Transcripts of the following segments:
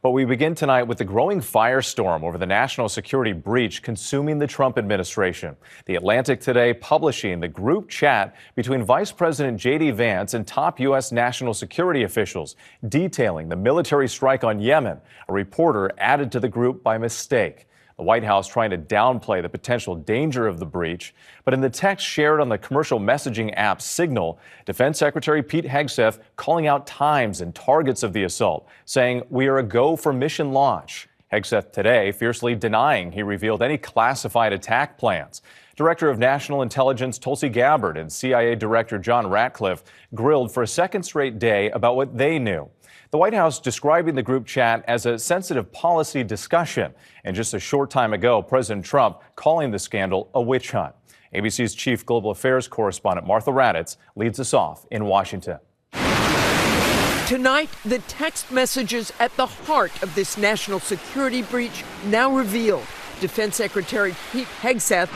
But we begin tonight with the growing firestorm over the national security breach consuming the Trump administration. The Atlantic today publishing the group chat between Vice President J.D. Vance and top U.S. national security officials detailing the military strike on Yemen. A reporter added to the group by mistake. The White House trying to downplay the potential danger of the breach. But in the text shared on the commercial messaging app Signal, Defense Secretary Pete Hegseth calling out times and targets of the assault, saying we are a go for mission launch. Hegseth today fiercely denying he revealed any classified attack plans. Director of National Intelligence Tulsi Gabbard and CIA Director John Ratcliffe grilled for a second straight day about what they knew. The White House describing the group chat as a sensitive policy discussion. And just a short time ago, President Trump calling the scandal a witch hunt. ABC's chief global affairs correspondent Martha Raddatz leads us off in Washington. Tonight, the text messages at the heart of this national security breach now revealed. Defense Secretary Pete Hegseth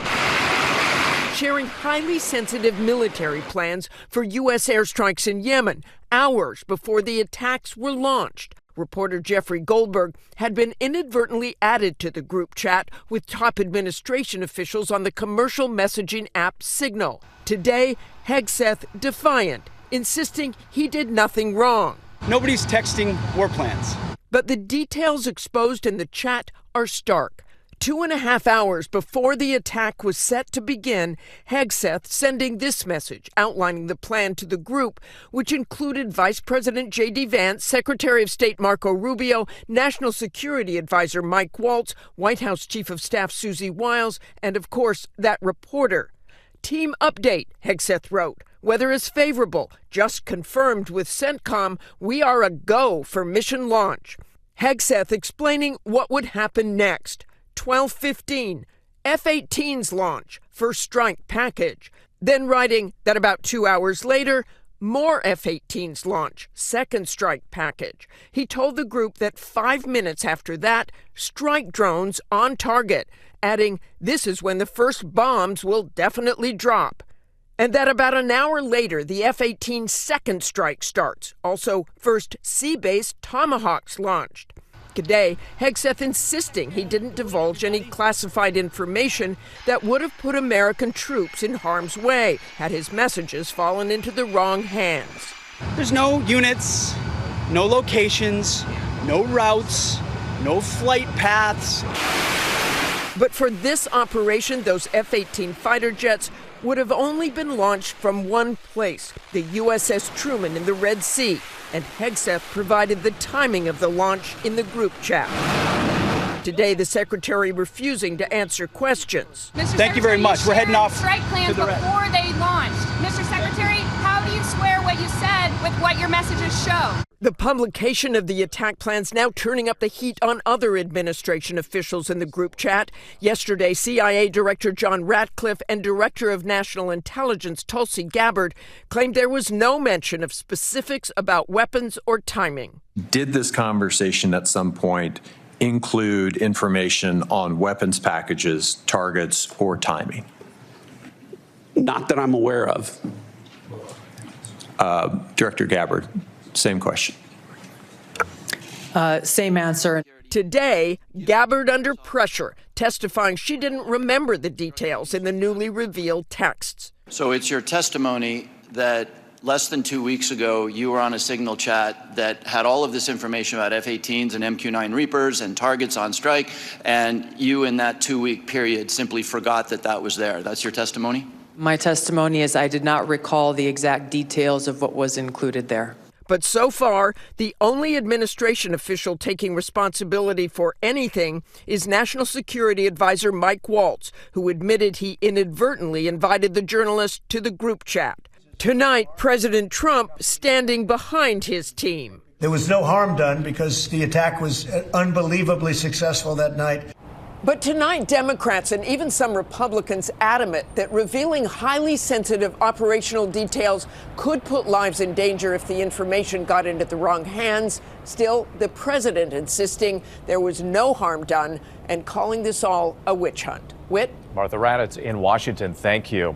sharing highly sensitive military plans for U.S. airstrikes in Yemen hours before the attacks were launched. Reporter Jeffrey Goldberg had been inadvertently added to the group chat with top administration officials on the commercial messaging app Signal. Today, Hegseth defiant, insisting he did nothing wrong. Nobody's texting war plans. But the details exposed in the chat are stark. 2.5 hours before the attack was set to begin, Hegseth sending this message outlining the plan to the group, which included Vice President J.D. Vance, Secretary of State Marco Rubio, National Security Advisor Mike Waltz, White House Chief of Staff Susie Wiles, and of course, that reporter. Team update, Hegseth wrote. Weather is favorable. Just confirmed with CENTCOM, we are a go for mission launch. Hegseth explaining what would happen next. 12:15, F-18s launch, first strike package. Then writing that about 2 hours later, more F-18s launch, second strike package. He told the group that 5 minutes after that, strike drones on target, adding this is when the first bombs will definitely drop. And that about an hour later, the F-18 second strike starts. Also, first sea-based Tomahawks launched. Today, Hegseth insisting he didn't divulge any classified information that would have put American troops in harm's way had his messages fallen into the wrong hands. There's no units, no locations, no routes, no flight paths. But for this operation, those F-18 fighter jets would have only been launched from one place, the USS Truman in the Red Sea, and Hegseth provided the timing of the launch in the group chat. Today, the secretary refusing to answer questions. Thank you very much. We're heading off strike plans before they launched. Mr. Secretary, how do you square what you said with what your messages show? The publication of the attack plans now turning up the heat on other administration officials in the group chat. Yesterday, CIA Director John Ratcliffe and Director of National Intelligence Tulsi Gabbard claimed there was no mention of specifics about weapons or timing. Did this conversation at some point include information on weapons packages, targets, or timing? Not that I'm aware of. Director Gabbard, same question. Same answer. Today, Gabbard under pressure, testifying she didn't remember the details in the newly revealed texts. So it's your testimony that less than 2 weeks ago, you were on a Signal chat that had all of this information about F-18s and MQ-9 Reapers and targets on strike, and you in that 2-week period simply forgot that that was there. That's your testimony? My testimony is I did not recall the exact details of what was included there. But so far, the only administration official taking responsibility for anything is National Security Advisor Mike Waltz, who admitted he inadvertently invited the journalist to the group chat. Tonight, President Trump standing behind his team. There was no harm done because the attack was unbelievably successful that night. But tonight, Democrats and even some Republicans adamant that revealing highly sensitive operational details could put lives in danger if the information got into the wrong hands. Still, the president insisting there was no harm done and calling this all a witch hunt. Whit? Martha Raddatz in Washington, thank you.